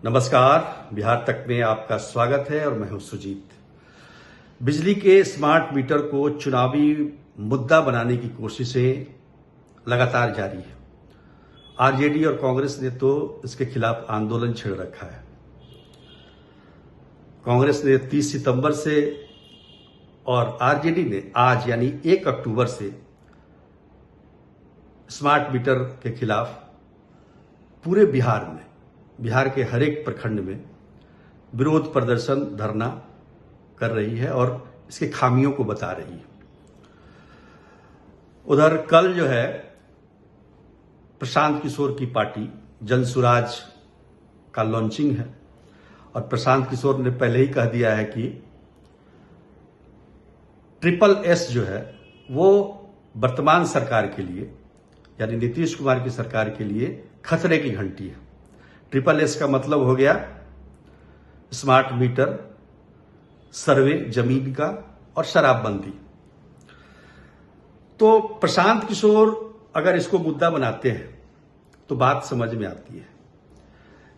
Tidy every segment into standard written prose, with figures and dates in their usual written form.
नमस्कार। बिहार तक में आपका स्वागत है और मैं हूं सुजीत। बिजली के स्मार्ट मीटर को चुनावी मुद्दा बनाने की कोशिशें लगातार जारी है। आरजेडी और कांग्रेस ने तो इसके खिलाफ आंदोलन छेड़ रखा है। कांग्रेस ने 30 सितंबर से और आरजेडी ने आज यानी 1 अक्टूबर से स्मार्ट मीटर के खिलाफ पूरे बिहार के हर एक प्रखंड में विरोध प्रदर्शन धरना कर रही है और इसके खामियों को बता रही है। उधर कल जो है प्रशांत किशोर की पार्टी जनसुराज का लॉन्चिंग है और प्रशांत किशोर ने पहले ही कह दिया है कि SSS जो है वो वर्तमान सरकार के लिए यानी नीतीश कुमार की सरकार के लिए खतरे की घंटी है। SSS का मतलब हो गया स्मार्ट मीटर, सर्वे जमीन का और शराबबंदी। तो प्रशांत किशोर अगर इसको मुद्दा बनाते हैं तो बात समझ में आती है,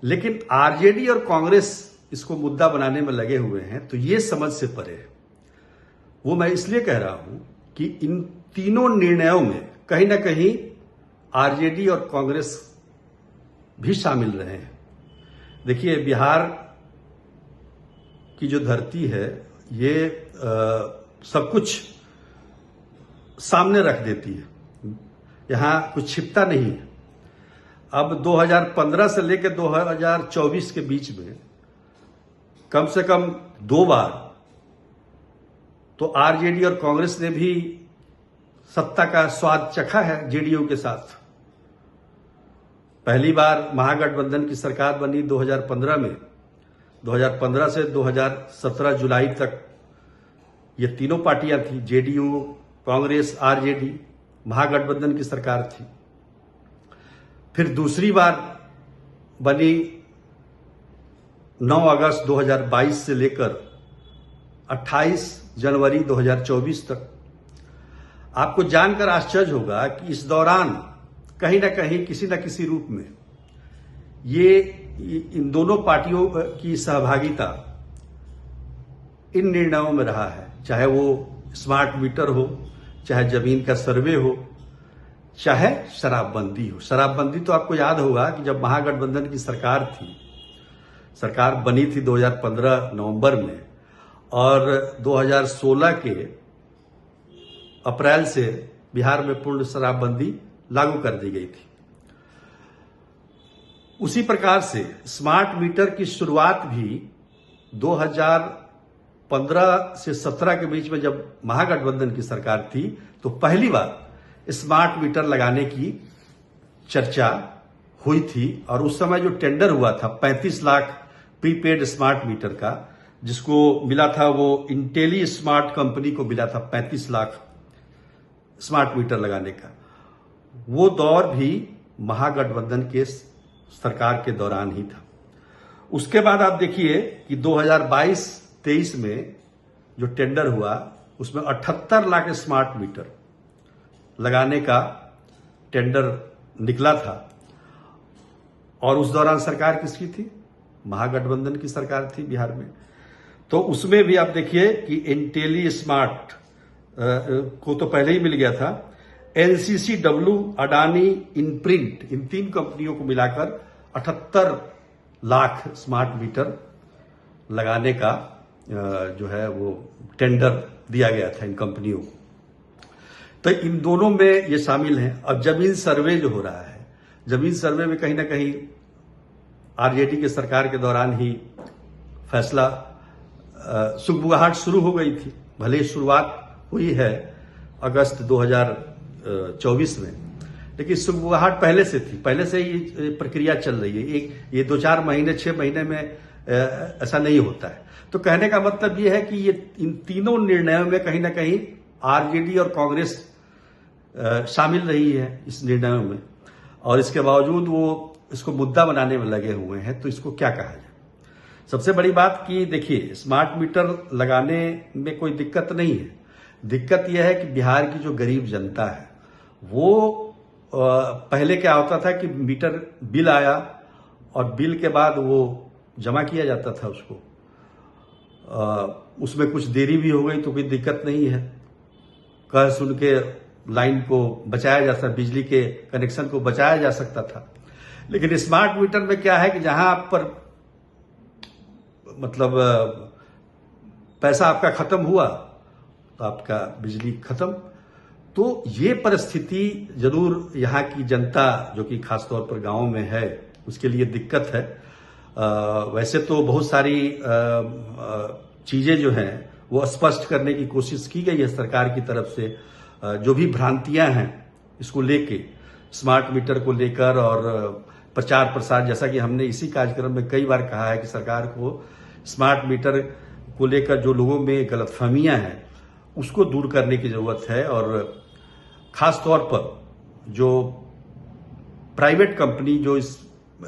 लेकिन आरजेडी और कांग्रेस इसको मुद्दा बनाने में लगे हुए हैं तो ये समझ से परे है। वो मैं इसलिए कह रहा हूं कि इन तीनों निर्णयों में कहीं ना कहीं आरजेडी और कांग्रेस भी शामिल रहे हैं। देखिए, बिहार की जो धरती है ये सब कुछ सामने रख देती है, यहां कुछ छिपता नहीं है। अब 2015 से लेकर 2024 के बीच में कम से कम 2 बार तो आरजेडी और कांग्रेस ने भी सत्ता का स्वाद चखा है जेडीयू के साथ। पहली बार महागठबंधन की सरकार बनी 2015 में। 2015 से 2017 जुलाई तक ये तीनों पार्टियां थी, जेडीयू, कांग्रेस, आरजेडी, महागठबंधन की सरकार थी। फिर दूसरी बार बनी 9 अगस्त 2022 से लेकर 28 जनवरी 2024 तक। आपको जानकर आश्चर्य होगा कि इस दौरान कहीं ना कहीं किसी न किसी रूप में ये इन दोनों पार्टियों की सहभागिता इन निर्णयों में रहा है, चाहे वो स्मार्ट मीटर हो, चाहे जमीन का सर्वे हो, चाहे शराबबंदी हो। शराबबंदी तो आपको याद होगा कि जब महागठबंधन की सरकार थी, सरकार बनी थी 2015 नवंबर में और 2016 के अप्रैल से बिहार में पूर्ण शराबबंदी लागू कर दी गई थी। उसी प्रकार से स्मार्ट मीटर की शुरुआत भी 2015 से 17 के बीच में जब महागठबंधन की सरकार थी तो पहली बार स्मार्ट मीटर लगाने की चर्चा हुई थी। और उस समय जो टेंडर हुआ था 35 लाख प्रीपेड स्मार्ट मीटर का, जिसको मिला था वो इंटेली स्मार्ट कंपनी को मिला था 35 लाख स्मार्ट मीटर लगाने का, वो दौर भी महागठबंधन के सरकार के दौरान ही था। उसके बाद आप देखिए कि 2022-23 में जो टेंडर हुआ उसमें 78 लाख स्मार्ट मीटर लगाने का टेंडर निकला था और उस दौरान सरकार किसकी थी? महागठबंधन की सरकार थी बिहार में। तो उसमें भी आप देखिए कि इंटेली स्मार्ट को तो पहले ही मिल गया था, NCCW, अडानी, इनप्रिंट, इन 3 कंपनियों को मिलाकर 78 लाख स्मार्ट मीटर लगाने का जो है वो टेंडर दिया गया था इन कंपनियों को। तो इन दोनों में ये शामिल हैं। अब जमीन सर्वे जो हो रहा है, जमीन सर्वे में कहीं ना कहीं आरजेडी के सरकार के दौरान ही फैसला सुगबुगाहट शुरू हो गई थी। भले ही शुरुआत हुई है अगस्त 2024 में, लेकिन सुगबुगाहट पहले से थी, पहले से ही प्रक्रिया चल रही है। ये 2-4 महीने 6 महीने में ऐसा नहीं होता है। तो कहने का मतलब ये है कि ये इन तीनों निर्णयों में कहीं ना कहीं आरजेडी और कांग्रेस शामिल रही है इस निर्णयों में, और इसके बावजूद वो इसको मुद्दा बनाने में लगे हुए हैं। तो इसको क्या कहा जाए? सबसे बड़ी बात कि देखिए, स्मार्ट मीटर लगाने में कोई दिक्कत नहीं है। दिक्कत यह है कि बिहार की जो गरीब जनता है वो पहले क्या होता था कि मीटर बिल आया और बिल के बाद वो जमा किया जाता था उसको। उसमें कुछ देरी भी हो गई तो कोई दिक्कत नहीं है, कह सुन के लाइन को बचाया जा सकता, बिजली के कनेक्शन को बचाया जा सकता था। लेकिन स्मार्ट मीटर में क्या है कि जहां आप पर मतलब पैसा आपका खत्म हुआ तो आपका बिजली खत्म। तो ये परिस्थिति जरूर यहाँ की जनता जो कि खासतौर पर गांव में है उसके लिए दिक्कत है। वैसे तो बहुत सारी चीजें जो हैं वो स्पष्ट करने की कोशिश की गई है सरकार की तरफ से। जो भी भ्रांतियां हैं इसको लेके, स्मार्ट मीटर को लेकर और प्रचार प्रसार, जैसा कि हमने इसी कार्यक्रम में कई बार कहा है कि सरकार को स्मार्ट मीटर को लेकर जो लोगों में गलतफहमियां हैं उसको दूर करने की जरूरत है। और खास तौर पर जो प्राइवेट कंपनी जो इस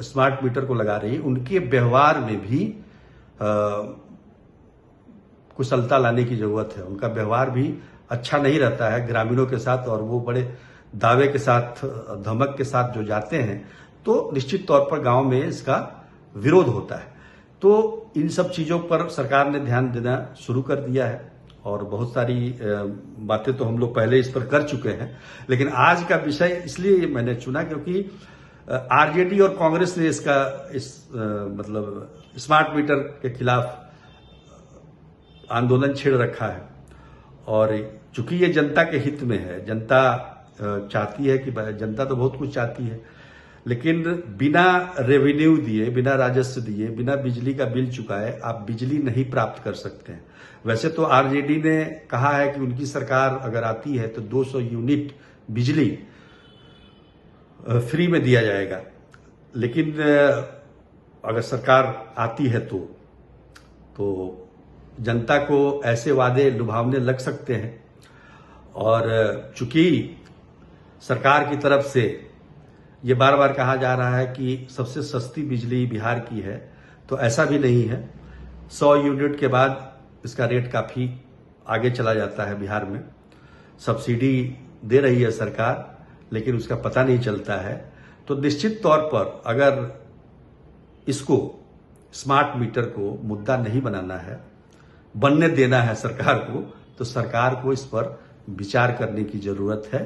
स्मार्ट मीटर को लगा रही है उनके व्यवहार में भी कुशलता लाने की जरूरत है। उनका व्यवहार भी अच्छा नहीं रहता है ग्रामीणों के साथ, और वो बड़े दावे के साथ, धमक के साथ जो जाते हैं तो निश्चित तौर पर गांव में इसका विरोध होता है। तो इन सब चीजों पर सरकार ने ध्यान देना शुरू कर दिया है और बहुत सारी बातें तो हम लोग पहले इस पर कर चुके हैं। लेकिन आज का विषय इसलिए मैंने चुना क्योंकि आरजेडी और कांग्रेस ने मतलब स्मार्ट मीटर के खिलाफ आंदोलन छेड़ रखा है। और चूंकि ये जनता के हित में है, जनता चाहती है कि जनता तो बहुत कुछ चाहती है, लेकिन बिना रेवेन्यू दिए, बिना राजस्व दिए, बिना बिजली का बिल चुकाए आप बिजली नहीं प्राप्त कर सकते हैं। वैसे तो आरजेडी ने कहा है कि उनकी सरकार अगर आती है तो 200 यूनिट बिजली फ्री में दिया जाएगा। लेकिन अगर सरकार आती है तो जनता को ऐसे वादे लुभावने लग सकते हैं। और चूंकि सरकार की तरफ से ये बार बार कहा जा रहा है कि सबसे सस्ती बिजली बिहार की है, तो ऐसा भी नहीं है। 100 यूनिट के बाद इसका रेट काफी आगे चला जाता है। बिहार में सब्सिडी दे रही है सरकार, लेकिन उसका पता नहीं चलता है। तो निश्चित तौर पर अगर इसको, स्मार्ट मीटर को मुद्दा नहीं बनाना है, बनने देना है सरकार को, तो सरकार को इस पर विचार करने की जरूरत है।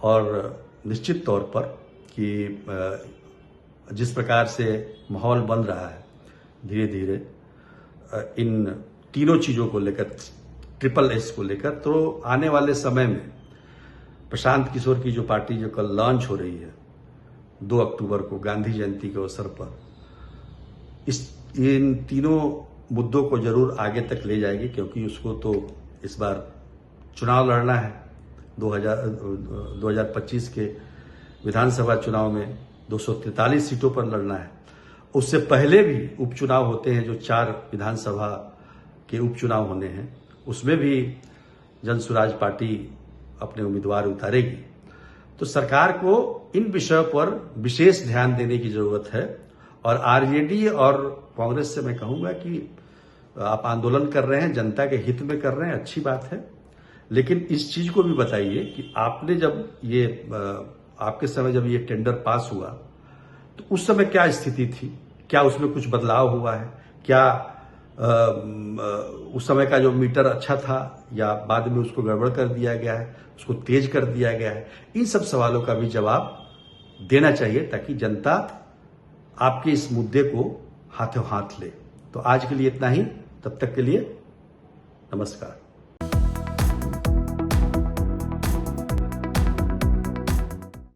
और निश्चित तौर पर कि जिस प्रकार से माहौल बन रहा है धीरे धीरे इन तीनों चीजों को लेकर, SSS को लेकर, तो आने वाले समय में प्रशांत किशोर की जो पार्टी जो कल लॉन्च हो रही है 2 अक्टूबर को गांधी जयंती के अवसर पर, इन तीनों मुद्दों को जरूर आगे तक ले जाएगी। क्योंकि उसको तो इस बार चुनाव लड़ना है। 2025 के विधानसभा चुनाव में 243 सीटों पर लड़ना है। उससे पहले भी उपचुनाव होते हैं, जो 4 विधानसभा के उपचुनाव होने हैं, उसमें भी जन स्वराज पार्टी अपने उम्मीदवार उतारेगी। तो सरकार को इन विषयों पर विशेष ध्यान देने की जरूरत है। और आरजेडी और कांग्रेस से मैं कहूंगा कि आप आंदोलन कर रहे हैं, जनता के हित में कर रहे हैं, अच्छी बात है। लेकिन इस चीज को भी बताइए कि आपने जब ये आपके समय जब ये टेंडर पास हुआ तो उस समय क्या स्थिति थी, क्या उसमें कुछ बदलाव हुआ है, क्या उस समय का जो मीटर अच्छा था या बाद में उसको गड़बड़ कर दिया गया है, उसको तेज कर दिया गया है। इन सब सवालों का भी जवाब देना चाहिए ताकि जनता आपके इस मुद्दे को हाथों हाथ ले। तो आज के लिए इतना ही, तब तक के लिए नमस्कार।